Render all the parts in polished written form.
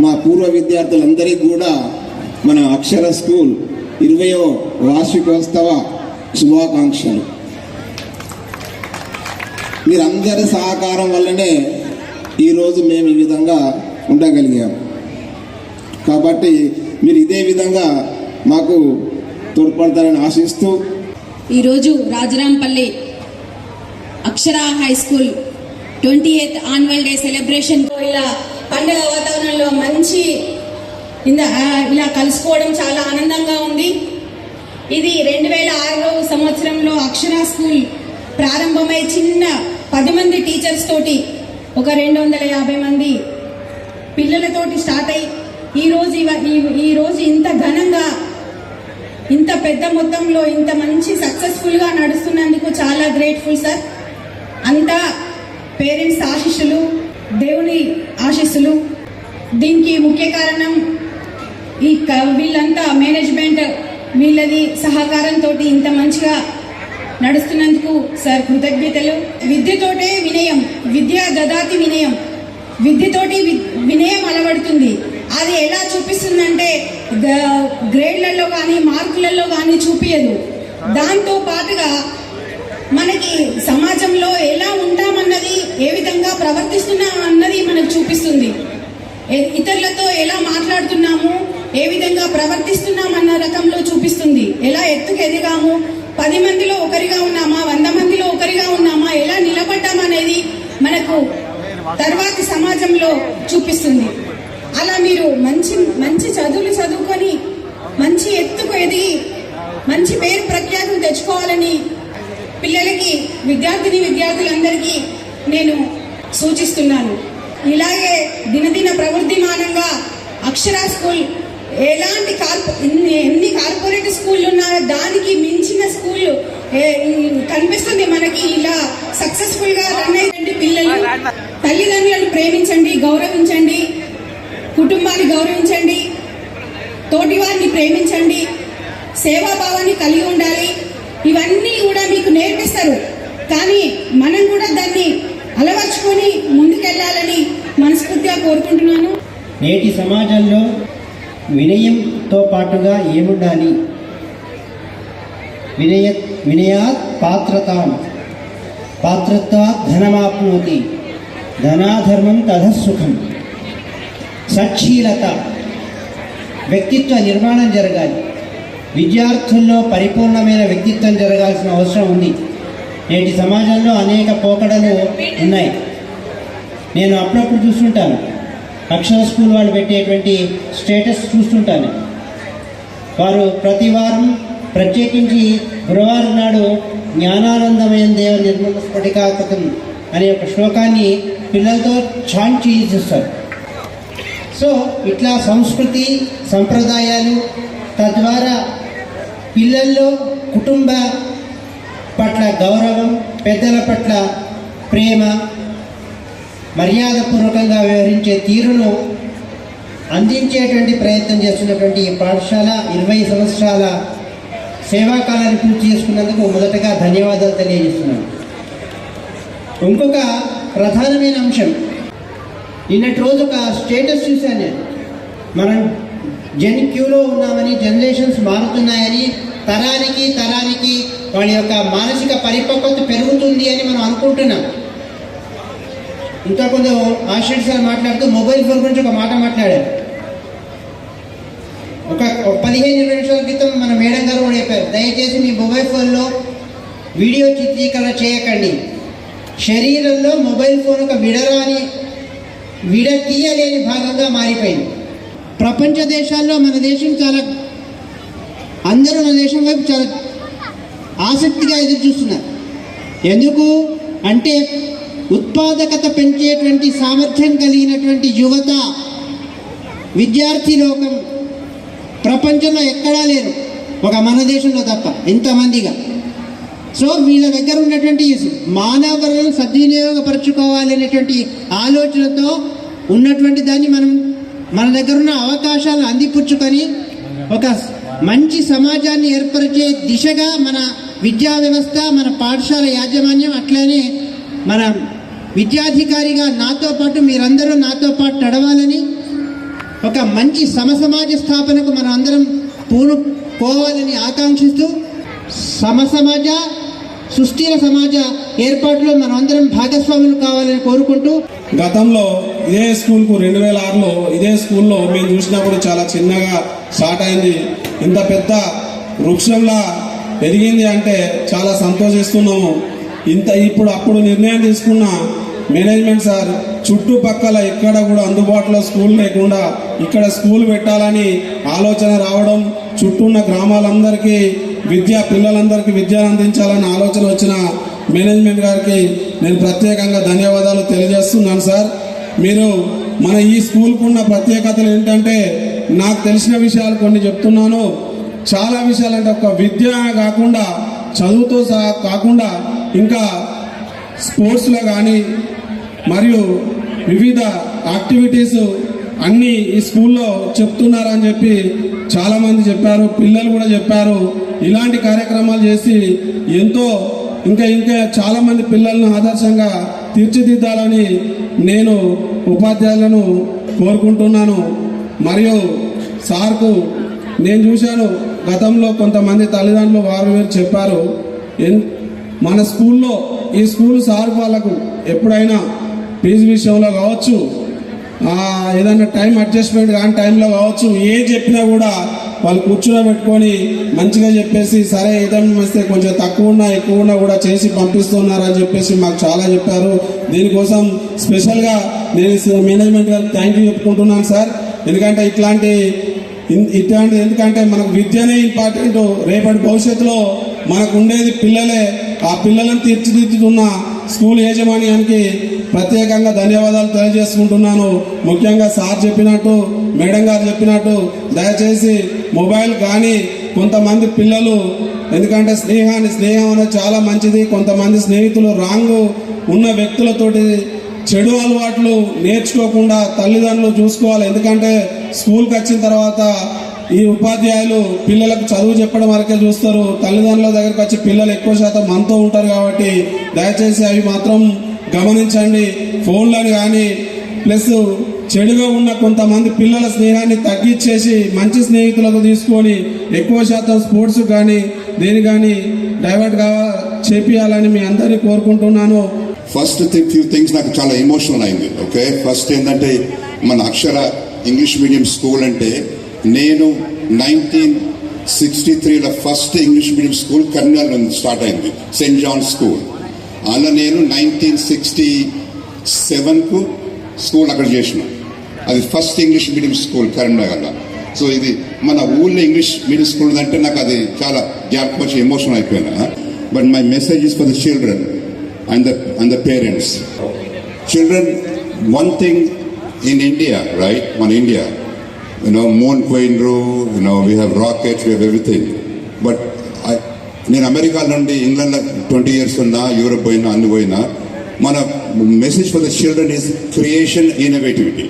మా పూర్వ విద్యార్థులందరికీ కూడా మన అక్షర స్కూల్ 20వ వార్షికోత్సవ శుభాకాంక్షలు. మీరందరి సహకారం వల్లనే ఈరోజు మేము ఈ విధంగా ఉండగలిగాం. కాబట్టి మీరు ఇదే విధంగా మాకు తోడ్పడతారని ఆశిస్తూ ఈరోజు Rajarampalli Akshara high school 28th annual day celebration ఇలా పండుగ వాతావరణంలో మంచి ఇలా కలుసుకోవడం చాలా ఆనందంగా ఉంది. ఇది 2006 సంవత్సరంలో అక్షర స్కూల్ ప్రారంభమై చిన్న 10 మంది టీచర్స్ తోటి ఒక 250 మంది పిల్లలతోటి స్టార్ట్ అయ్యి ఈరోజు ఇంత ఘనంగా ఇంత పెద్ద మొత్తంలో ఇంత మంచి సక్సెస్ఫుల్గా నడుస్తున్నందుకు చాలా గ్రేట్ఫుల్ సార్. అంతా పేరెంట్స్ ఆశీస్సులు, దేవుని ఆశీస్సులు. దీనికి ముఖ్య కారణం వీళ్ళంతా మేనేజ్మెంట్ వీళ్ళది సహకారంతో ఇంత మంచిగా నడుస్తున్నందుకు సార్ కృతజ్ఞతలు. విద్యతోటే వినయం, విద్య దదాతి వినయం. విద్యతోటి వినయం అలవడుతుంది. అది ఎలా చూపిస్తుందంటే గ్రేడ్లలో కానీ మార్కులలో కానీ చూపించదు. దాంతో పాటుగా మనకి సమాజంలో ఎలా ఉంటామన్నది, ఏ విధంగా ప్రవర్తిస్తున్నాం అన్నది మనకు చూపిస్తుంది. ఇతరులతో ఎలా మాట్లాడుతున్నాము, ఏ విధంగా ప్రవర్తిస్తున్నాం అన్న రకంలో చూపిస్తుంది. ఎలా ఎత్తుకు ఎదిగాము, 10 మందిలో ఒకరిగా ఉన్నామా, 100 మందిలో ఒకరిగా ఉన్నామా, ఎలా నిలబడ్డామనేది మనకు తర్వాతి సమాజంలో చూపిస్తుంది. అలా మీరు మంచి చదువులు చదువుకొని మంచి ఎత్తుకు ఎదిగి మంచి పేరు ప్రఖ్యాతులు తెచ్చుకోవాలని పిల్లలకి, విద్యార్థులందరికీ నేను సూచిస్తున్నాను. ఇలాగే దినదిన ప్రవృద్ధిమానంగా అక్షర స్కూల్ ఎలాంటి ఎన్ని కార్పొరేట్ స్కూళ్ళు ఉన్నాయో దానికి మించిన స్కూల్ కనిపిస్తుంది మనకి. ఇలా సక్సెస్ఫుల్ గా రన్ అయ్యేటువంటి పిల్లలు, తల్లిదండ్రులను ప్రేమించండి, గౌరవించండి, కుటుంబాన్ని గౌరవించండి, తోటి వారిని ప్రేమించండి, సేవాభావాన్ని కలిగి ఉండాలి. ఇవన్నీ కూడా మీకు నేర్పిస్తారు. కానీ మనం కూడా దాన్ని అలవర్చుకొని ముందుకెళ్లాలని మనస్ఫూర్తిగా కోరుకుంటున్నాను. నేటి సమాజంలో వినయంతో పాటుగా ఏముండాలి? వినయాత్ పాత్రత్వాత్ ధనమాప్నోతి, ధనాధర్మం తధసుఖం. సచ్చీలత, వ్యక్తిత్వ నిర్మాణం జరగాలి. విద్యార్థుల్లో పరిపూర్ణమైన వ్యక్తిత్వం జరగాల్సిన అవసరం ఉంది. నేటి సమాజంలో అనేక పోకడలు ఉన్నాయి. నేను అప్పుడప్పుడు చూస్తుంటాను, అక్షర స్కూల్ వాళ్ళు పెట్టేటువంటి స్టేటస్ చూస్తుంటాను. వారు ప్రతి వారం ప్రత్యేకించి గురువారం నాడు జ్ఞానానందమయం దేవ నిర్మల స్ఫటికాకృతం అనే ఒక శ్లోకాన్ని పిల్లలతో చాంట్ చేయిస్తారు. సో ఇట్లా సంస్కృతి సంప్రదాయాలు, తద్వారా పిల్లల్లో కుటుంబ పట్ల గౌరవం, పెద్దల పట్ల ప్రేమ, మర్యాదపూర్వకంగా వ్యవహరించే తీరును అందించేటువంటి ప్రయత్నం చేస్తున్నటువంటి ఈ పాఠశాల 20 సంవత్సరాల సేవాకాలాన్ని పూర్తి చేసుకున్నందుకు మొదటగా ధన్యవాదాలు తెలియజేస్తున్నాను. ఇంకొక ప్రధానమైన అంశం, నిన్నటి రోజు ఒక స్టేటస్ చూశాను నేను. మనం క్యూలో ఉన్నామని, జనరేషన్స్ మారుతున్నాయని, తరానికి వాళ్ళ యొక్క మానసిక పరిపక్వత పెరుగుతుంది అని మనం అనుకుంటున్నాం. ఇంతకుముందు ఆశ్రడ్ సార్ మాట్లాడుతూ మొబైల్ ఫోన్ గురించి ఒక మాట మాట్లాడారు. ఒక 15-20 నిమిషాల క్రితం మన మేడం గారు కూడా చెప్పారు, దయచేసి మీ మొబైల్ ఫోన్లో వీడియో చిత్రీకరణ చేయకండి. శరీరంలో మొబైల్ ఫోన్ ఒక విడతీయలేని భాగంగా మారిపోయింది. ప్రపంచ దేశాల్లో మన దేశం అందరూ మన దేశం వైపు చాలా ఆసక్తిగా ఎదురు చూస్తున్నారు. ఎందుకు అంటే ఉత్పాదకత పెంచేటువంటి సామర్థ్యం కలిగినటువంటి యువత, విద్యార్థి లోకం ప్రపంచంలో ఎక్కడా లేరు, ఒక మన దేశంలో తప్ప, ఇంతమందిగా. సో వీళ్ళ దగ్గర ఉన్నటువంటి మానవులను సద్వినియోగపరచుకోవాలనేటువంటి ఆలోచనతో ఉన్నటువంటి దాన్ని మనం మన దగ్గర ఉన్న అవకాశాలను అందిపుచ్చుకొని ఒక మంచి సమాజాన్ని ఏర్పరిచే దిశగా మన విద్యా వ్యవస్థ, మన పాఠశాల యాజమాన్యం, అట్లనే మన విద్యాధికారిగా నాతో పాటు మీరందరూ నాతో పాటు నడవాలని, ఒక మంచి సమసమాజ స్థాపనకు మనం అందరం పోవాలని ఆకాంక్షిస్తూ సమసమాజ సుస్థిర సమాజ ఏర్పాటులో మనం అందరం భాగస్వాములు కావాలని కోరుకుంటూ, గతంలో ఇదే స్కూల్కు 2006లో ఇదే స్కూల్లో మేము చూసినప్పుడు చాలా చిన్నగా స్టార్ట్ అయింది. ఇంత పెద్ద వృక్షంలా ఎదిగింది అంటే చాలా సంతోషిస్తున్నాము. అప్పుడు నిర్ణయం తీసుకున్న మేనేజ్మెంట్ సార్ చుట్టుపక్కల ఎక్కడ కూడా అందుబాటులో స్కూల్ లేకుండా ఇక్కడ స్కూల్ పెట్టాలని ఆలోచన రావడం, చుట్టూ ఉన్న గ్రామాలందరికీ పిల్లలందరికీ విద్యను అందించాలని ఆలోచన వచ్చిన మేనేజ్మెంట్ గారికి నేను ప్రత్యేకంగా ధన్యవాదాలు తెలియజేస్తున్నాను సార్. మీరు మన ఈ స్కూల్కు ఉన్న ప్రత్యేకతలు ఏంటంటే, నాకు తెలిసిన విషయాలు కొన్ని చెప్తున్నాను. చాలా విషయాలు అంటే ఒక విద్య కాకుండా, చదువుతో సహా కాకుండా ఇంకా స్పోర్ట్స్లో కానీ మరియు వివిధ యాక్టివిటీస్ అన్నీ ఈ స్కూల్లో చెప్తున్నారని చెప్పి చాలామంది చెప్పారు, పిల్లలు కూడా చెప్పారు. ఇలాంటి కార్యక్రమాలు చేసి ఎంతో ఇంకా చాలామంది పిల్లలను ఆదర్శంగా తీర్చిదిద్దాలని నేను ఉపాధ్యాయులను కోరుకుంటున్నాను. మరియు సార్కు నేను చూశాను, గతంలో కొంతమంది తల్లిదండ్రులు వారు చెప్పారు, మన స్కూల్లో ఈ స్కూల్ సార్ వాళ్ళకు ఎప్పుడైనా ఫీజు విషయంలో కావచ్చు, ఏదైనా టైం అడ్జస్ట్మెంట్ కాని టైంలో కావచ్చు, ఏం చెప్పినా కూడా వాళ్ళు కూర్చోబెట్టుకొని మంచిగా చెప్పేసి, సరే ఏదైనా వస్తే కొంచెం తక్కువ ఉన్నా ఎక్కువ ఉన్నా కూడా చేసి పంపిస్తున్నారని చెప్పేసి మాకు చాలా చెప్పారు. దీనికోసం స్పెషల్గా నేను మేనేజ్మెంట్ గారికి థ్యాంక్ యూ చెప్పుకుంటున్నాను సార్. ఎందుకంటే ఎందుకంటే మనకు విద్యనే ఇంపార్టెంట్. రేపటి భవిష్యత్తులో మనకు ఉండేది పిల్లలే. ఆ పిల్లలను తీర్చిదిద్దుతున్న స్కూల్ యాజమాన్యానికి ప్రత్యేకంగా ధన్యవాదాలు తెలియజేసుకుంటున్నాను. ముఖ్యంగా సార్ చెప్పినట్టు, మేడం గారు చెప్పినట్టు దయచేసి మొబైల్ కానీ కొంతమంది పిల్లలు, ఎందుకంటే స్నేహం అనేది చాలా మంచిది. కొంతమంది స్నేహితులు రాంగ్ ఉన్న వ్యక్తులతోటి చెడు అలవాట్లు నేర్చుకోకుండా తల్లిదండ్రులు చూసుకోవాలి. ఎందుకంటే స్కూల్కి వచ్చిన తర్వాత ఈ ఉపాధ్యాయులు పిల్లలకు చదువు చెప్పడం వరకే చూస్తారు. తల్లిదండ్రుల దగ్గరికి వచ్చి పిల్లలు ఎక్కువ శాతం మనతో ఉంటారు. కాబట్టి దయచేసి అవి మాత్రం గమనించండి. ఫోన్లను కానీ ప్లస్ చెడుగా ఉన్న కొంతమంది పిల్లల స్నేహాన్ని తగ్గించేసి మంచి స్నేహితులకు తీసుకొని ఎక్కువ శాతం స్పోర్ట్స్ కానీ దేని కానీ డైవర్ట్ చేపియాలని మీ అందరినీ కోరుకుంటున్నాను. ఫస్ట్ ఫ్యూ థింగ్స్ నాకు చాలా ఎమోషనల్ అయింది. ఓకే, ఫస్ట్ ఏంటంటే మన అక్షర ఇంగ్లీష్ మీడియం స్కూల్ అంటే, నేను 1963లో first English medium school Kurnool start అయింది, సెయింట్ జాన్ స్కూల్. అలా నేను 1967కు స్కూల్ అక్కడ చేసిన. అది ఫస్ట్ ఇంగ్లీష్ మీడియం స్కూల్ కరీంనగర్లో. సో ఇది మన ఊళ్ళో ఇంగ్లీష్ మీడియం స్కూల్ అంటే నాకు అది చాలా జ్ఞాపకం వచ్చి ఎమోషనల్ అయిపోయినా. But my message is for the children and the parents. Children, one thing in India, right? On India, moon poindru, we have rockets, we have everything. But నేను America నుండి ఇంగ్లాండ్లో 20 years ఉన్నా, యూరోప్ పోయినా, అన్ని పోయినా, మన message for the children is creation, innovativity.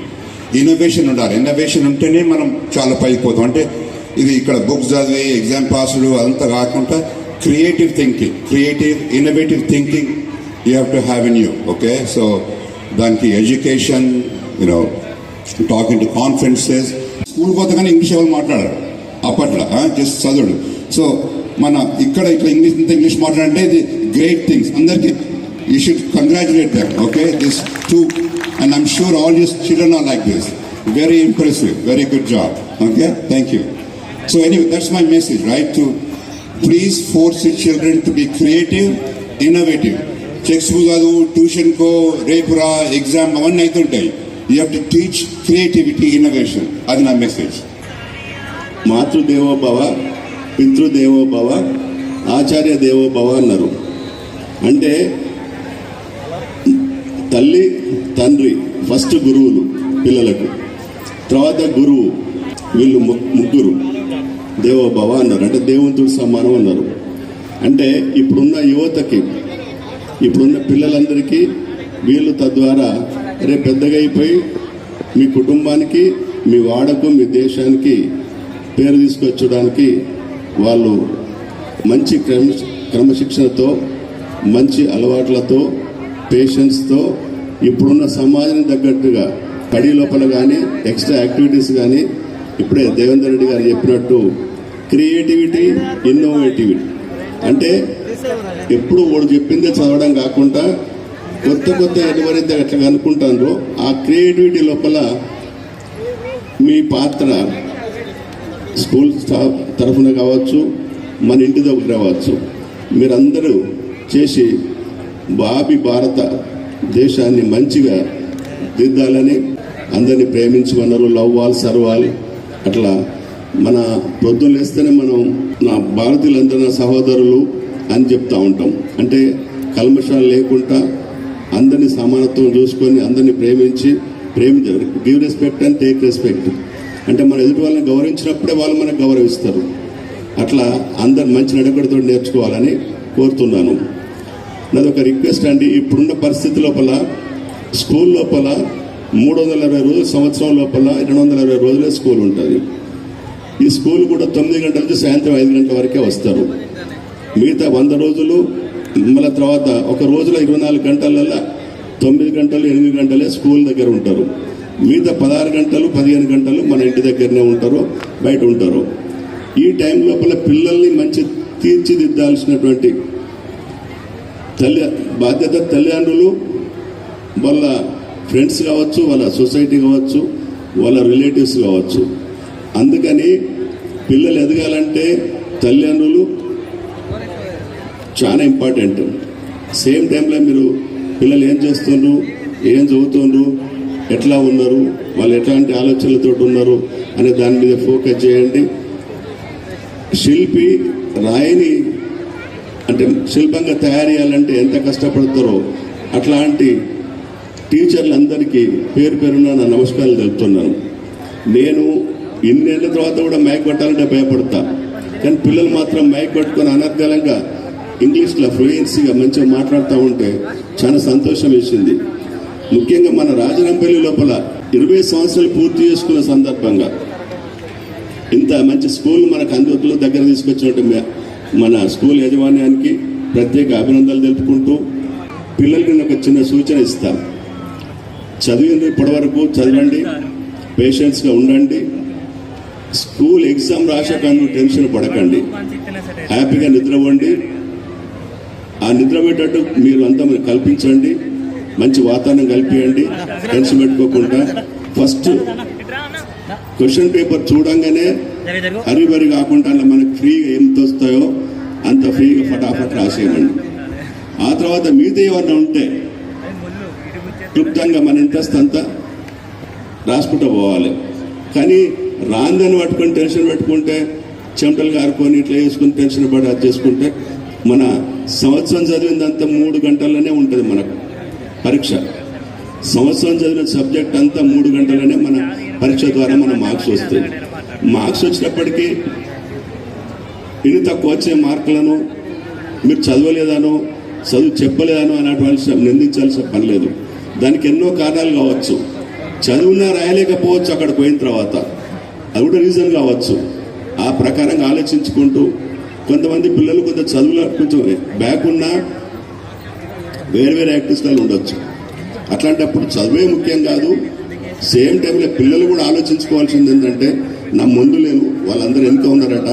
Innovation ఉండాలి. Innovation ఉంటేనే మనం చాలా పైకి పోతాం. అంటే ఇది ఇక్కడ బుక్స్ చదివి ఎగ్జామ్ పాసులు అదంతా కాకుండా creative thinking, innovative thinking you have to have in you. Okay, so daniki education, talking to conferences, school పోతగానే ఇంగ్లీష్ ఎవరు మాట్లాడారు అప్పట్లో, జస్ట్ చదువుడు. సో మన ఇక్కడ ఇట్లా ఇంగ్లీష్ మాట్లాడంటే ఇది గ్రేట్ థింగ్స్. అందరికి you should congratulate them. Okay, this too, and I'm sure all your children are like this. Very impressive, very good job. Okay, thank you. So anyway, that's my message, right? To please force your children to be creative, innovative. Checks కాదు, ట్యూషన్కో రేపురా exam అవన్నీ అవుతుంటాయి. You have to teach creativity, innovation. అది నా message. Matrudevobhava, పితృదేవోభవ, ఆచార్య దేవోభవ అన్నారు. అంటే తల్లి తండ్రి ఫస్ట్ గురువులు పిల్లలకు, తర్వాత గురువు, వీళ్ళు ముగ్గురు దేవోభవ అన్నారు. అంటే దేవునితో సమానం అన్నారు. అంటే ఇప్పుడున్న యువతకి, ఇప్పుడున్న పిల్లలందరికీ వీళ్ళు తద్వారా రేపు పెద్దగా అయిపోయి మీ కుటుంబానికి, మీ వాడకు, మీ దేశానికి పేరు తీసుకొచ్చడానికి వాళ్ళు మంచి క్రమశిక్షణతో, మంచి అలవాట్లతో, పేషెన్స్తో ఇప్పుడున్న సమాజానికి తగ్గట్టుగా పడి లోపల కానీ ఎక్స్ట్రా యాక్టివిటీస్ కానీ ఇప్పుడే దేవేందర్ రెడ్డి గారు చెప్పినట్టు క్రియేటివిటీ, ఇన్నోవేటివిటీ అంటే ఎప్పుడు వాడు చెప్పిందే చదవడం కాకుండా కొత్త కొత్త ఎవరైతే అట్లా అనుకుంటారో ఆ క్రియేటివిటీ లోపల మీ పాత్ర స్కూల్ స్టాఫ్ తరఫున కావచ్చు, మన ఇంటి దగ్గర కావచ్చు, మీరందరూ చేసి భారత దేశాన్ని మంచిగా దిద్దాలని, అందరినీ ప్రేమించమన్నారు, లవ్ వాల్ సర్వాల్ అట్లా మన పొద్దున్న లేస్తేనే మనం నా భారతీయులందరూ నా సహోదరులు అని చెప్తా ఉంటాం. అంటే కల్మషాలు లేకుండా అందరినీ సమానత్వం చూసుకొని అందరినీ ప్రేమించారు. Give respect and take respect అంటే మన ఎదుటి వాళ్ళని గౌరవించినప్పుడే వాళ్ళు మనకు గౌరవిస్తారు. అట్లా అందరు మంచి నడకడితో నేర్చుకోవాలని కోరుతున్నాను. నాదొక రిక్వెస్ట్ అండి, ఇప్పుడున్న పరిస్థితి లోపల స్కూల్ లోపల 320 రోజులు, సంవత్సరం లోపల 220 రోజులే స్కూల్ ఉంటుంది. ఈ స్కూల్ కూడా 9 గంటల నుంచి సాయంత్రం 5 గంటల వరకే వస్తారు. మిగతా 100 రోజులు మళ్ళీ తర్వాత ఒక రోజులో 24 గంటలలో 9 గంటలు 8 గంటలే స్కూల్ దగ్గర ఉంటారు. మిగతా 16 గంటలు 15 గంటలు మన ఇంటి దగ్గరనే ఉంటారు, బయట ఉంటారు. ఈ టైం లోపల పిల్లల్ని మంచి తీర్చిదిద్దాల్సినటువంటి బాధ్యత తల్లిదండ్రులు, వాళ్ళ ఫ్రెండ్స్ కావచ్చు, వాళ్ళ సొసైటీ కావచ్చు, వాళ్ళ రిలేటివ్స్ కావచ్చు. అందుకని పిల్లలు ఎదగాలంటే తల్లిదండ్రులు చాలా ఇంపార్టెంట్. సేమ్ టైంలో మీరు పిల్లలు ఏం చేస్తున్నారు, ఏం చదువుతున్నారు, ఎట్లా ఉన్నారు, వాళ్ళు ఎట్లాంటి ఆలోచనలతో ఉన్నారు అనే దాని మీద ఫోకస్ చేయండి. శిల్పి రాయిని అంటే శిల్పంగా తయారు చేయాలంటే ఎంత కష్టపడతారో అట్లాంటి టీచర్లందరికీ పేరు పేరున నా నమస్కారాలు తెలుపుతున్నాను. నేను ఇన్నేళ్ల తర్వాత కూడా మైక్ పట్టాలంటే భయపడతా, కానీ పిల్లలు మాత్రం మైక్ పట్టుకొని అనర్గళంగా ఇంగ్లీష్లో ఫ్లూయెన్సీగా మంచిగా మాట్లాడుతూ ఉంటే చాలా సంతోషం వేసింది. ముఖ్యంగా మన రాజనంపల్లి లోపల 20 సంవత్సరాలు పూర్తి చేసుకున్న సందర్భంగా ఇంత మంచి స్కూల్ మనకు అందుబాటులో దగ్గర తీసుకొచ్చినట్టు మన స్కూల్ యాజమాన్యానికి ప్రత్యేక అభినందనలు తెలుపుకుంటూ పిల్లలకి నేను ఒక చిన్న సూచన ఇస్తాను. చదివిన ఇప్పటి వరకు చదవండి, పేషెన్స్గా ఉండండి. స్కూల్ ఎగ్జామ్ రాశాక టెన్షన్ పడకండి, హ్యాపీగా నిద్రపోండి. ఆ నిద్రపోయేటట్టు మీరు అంతా కల్పించండి, మంచి వాతావరణం కల్పించండి, టెన్షన్ పెట్టుకోకుండా. ఫస్ట్ క్వశ్చన్ పేపర్ చూడంగానే హరిబరి కాకుండా మనకు ఫ్రీగా ఎంత వస్తాయో అంత ఫ్రీగా ఫటాఫట్ రాసేయండి. ఆ తర్వాత మీతో ఏమన్నా ఉంటే క్లుప్తంగా మన ఇంట్రెస్ట్ అంతా రాసుకుంటూ పోవాలి. కానీ రాందని పట్టుకొని టెన్షన్ పెట్టుకుంటే చెమటలు కారుకొని ఇట్లా వేసుకుని టెన్షన్ పడి అది చేసుకుంటే మన సంవత్సరం చదివిందంతా 3 గంటల్లోనే ఉంటుంది మనకు పరీక్ష. సంవత్సరం చదివిన సబ్జెక్ట్ అంతా 3 గంటలనే మన పరీక్ష ద్వారా మన మార్క్స్ వస్తాయి. మార్క్స్ వచ్చినప్పటికీ ఇన్ని తక్కువ వచ్చే మార్కులను మీరు చదవలేదనో చదువు చెప్పలేదనో అనేటువంటి నిందించాల్సిన పని లేదు. దానికి ఎన్నో కారణాలు కావచ్చు. చదువున్నా రాయలేకపోవచ్చు అక్కడికి పోయిన తర్వాత, అది కూడా రీజన్ కావచ్చు. ఆ ప్రకారంగా ఆలోచించుకుంటూ కొంతమంది పిల్లలు కొంత చదువులో కొంచెం బ్యాక్ ఉన్నా వేరే యాక్టివిటీస్లలో ఉండొచ్చు. అట్లాంటప్పుడు చదువే ముఖ్యం కాదు. సేమ్ టైంలో పిల్లలు కూడా ఆలోచించుకోవాల్సింది ఏంటంటే నా ముందు లేను, వాళ్ళందరూ వెనుక ఉన్నారట,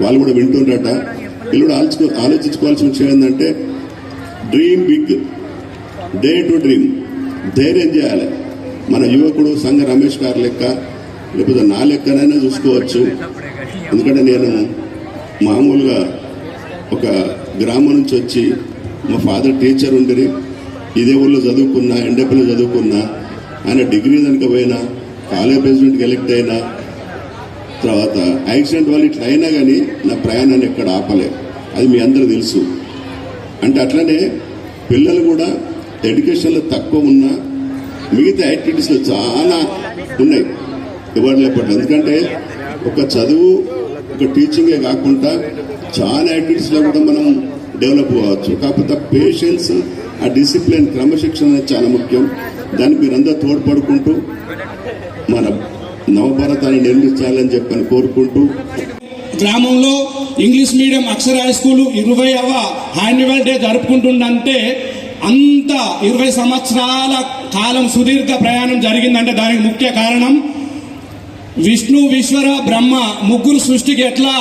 వాళ్ళు కూడా వింటుండట. వీళ్ళు కూడా ఆలోచించుకోవాల్సిన విషయం ఏంటంటే dream big, dare to dream, ధైర్యం చేయాలి. మన యువకుడు సంఘ రమేష్ గారు లెక్క లేకపోతే నా లెక్కనైనా చూసుకోవచ్చు. ఎందుకంటే నేను మామూలుగా ఒక గ్రామం నుంచి వచ్చి మా ఫాదర్ టీచర్ ఉండేది, ఇదే ఊళ్ళో చదువుకున్నా, ఎండపల్లి చదువుకున్నా. ఆయన డిగ్రీ దానికి పోయినా, కాలేజ్ ప్రెసిడెంట్కి ఎలక్ట్ అయినా, తర్వాత యాక్సిడెంట్ వల్ల ఇట్లా అయినా కానీ నా ప్రయాణాన్ని ఎక్కడ ఆపలే. అది మీ అందరూ తెలుసు. అంటే అట్లనే పిల్లలు కూడా ఎడ్యుకేషన్లో తక్కువ ఉన్నా మిగతా యాక్టివిటీస్లో చాలా ఉన్నాయి ఇవ్వలేపట్టు. ఎందుకంటే ఒక చదువు ఒక టీచింగే కాకుండా చాలా యాక్టివిటీస్లో కూడా మనం డెవలప్ కావచ్చు. కాకపోతే పేషెన్స్, ఆ డిసిప్లిన్, క్రమశిక్షణ అనేది చాలా ముఖ్యం. దానికి మీరందరూ తోడ్పడుకుంటూ మన నవభారతాన్ని నిర్మించాలని చెప్పని కోరుకుంటూ గ్రామంలో ఇంగ్లీష్ మీడియం అక్షర హై స్కూల్ 20వ యాన్యువల్ డే జరుపుకుంటుందంటే అంత 20 సంవత్సరాల కాలం సుదీర్ఘ ప్రయాణం జరిగిందంటే దానికి ముఖ్య కారణం విష్ణు ఈశ్వర బ్రహ్మ ముగ్గురు సృష్టికి ఎట్లా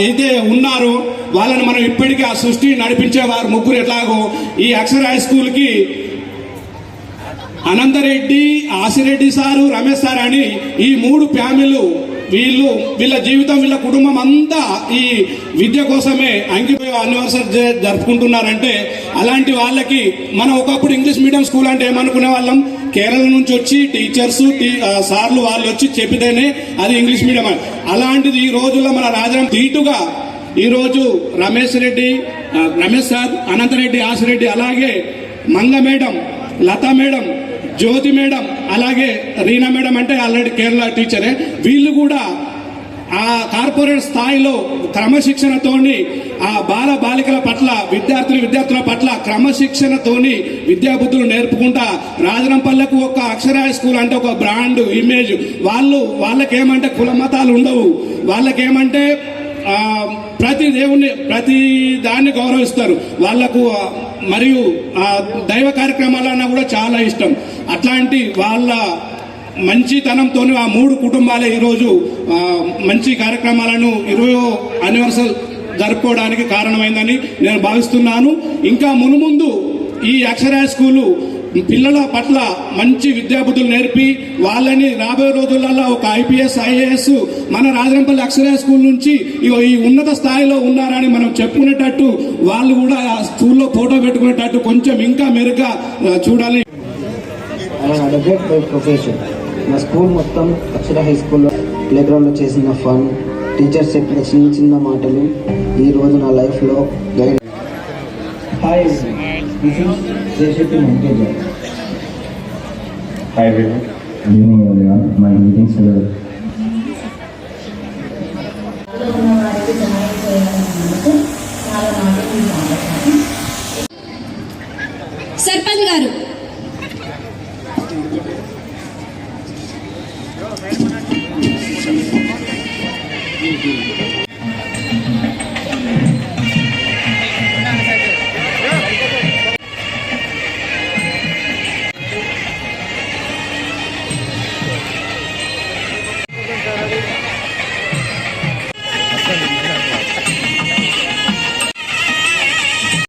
అయితే ఉన్నారో వాళ్ళని మనం ఇప్పటికీ ఆ సృష్టి నడిపించేవారు ముగ్గురు ఎట్లాగో ఈ అక్షర హై స్కూల్కి అనంతరెడ్డి, ఆసిరెడ్డి సారు, రమేష్ సార్ అని ఈ 3 ఫ్యామిలీలు వీళ్ళ జీవితం వీళ్ళ కుటుంబం అంతా ఈ విద్య కోసమే అంకిపోయి అనివర్సరీ జరుపుకుంటున్నారంటే అలాంటి వాళ్ళకి మనం ఒకప్పుడు ఇంగ్లీష్ మీడియం స్కూల్ అంటే ఏమనుకునే వాళ్ళం కేరళ నుంచి వచ్చి టీచర్స్ సార్లు వాళ్ళు వచ్చి చెప్పితేనే అది ఇంగ్లీష్ మీడియం అని. అలాంటిది ఈ రోజుల్లో మన రాజాం తీటుగా ఈరోజు రమేష్ సార్, అనంతరెడ్డి, ఆసిరెడ్డి, అలాగే మంగ మేడం, లతా మేడం, జ్యోతి మేడం, అలాగే రీనా మేడం అంటే ఆల్రెడీ కేరళ టీచరే, వీళ్ళు కూడా ఆ కార్పొరేట్ స్థాయిలో క్రమశిక్షణతోని ఆ బాలికల పట్ల విద్యార్థుల పట్ల క్రమశిక్షణతోని విద్యాబుద్ధులు నేర్పుకుంటా రాజరంపల్లకు ఒక అక్షర హై స్కూల్ అంటే ఒక బ్రాండ్ ఇమేజ్. వాళ్ళకేమంటే కుల మతాలు ఉండవు, వాళ్ళకేమంటే ప్రతి దాన్ని గౌరవిస్తారు, వాళ్లకు మరియు దైవ కార్యక్రమాలన్నా కూడా చాలా ఇష్టం. అట్లాంటి వాళ్ళ మంచితనంతో ఆ 3 కుటుంబాలే ఈరోజు మంచి కార్యక్రమాలను 20వ యానివర్సరీ జరుపుకోవడానికి కారణమైందని నేను భావిస్తున్నాను. ఇంకా మునుముందు ఈ అక్షర హై స్కూలు పిల్లల పట్ల మంచి విద్యాబుద్ధులు నేర్పి వాళ్ళని రాబోయే రోజులలో ఒక IPS, IAS మన రాజరంపల్లి అక్షర హై స్కూల్ నుంచి ఈ ఉన్నత స్థాయిలో ఉన్నారని మనం చెప్పుకునేటట్టు వాళ్ళు కూడా ఆ స్కూల్లో ఫోటో పెట్టుకునేటట్టు కొంచెం ఇంకా మెరుగ్గా చూడాలి. Advocate by profession. నా స్కూల్ మొత్తం అక్షర హై స్కూల్లో ప్లేగ్రౌండ్లో చేసిన ఫన్, టీచర్స్ చెప్పిన చిన్న మాటలు ఈ రోజు నా లైఫ్లో guide. Hi, this is Jayashakti Venkateja. Hi everyone. Good evening everyone. My greetings to the sarpanch గారు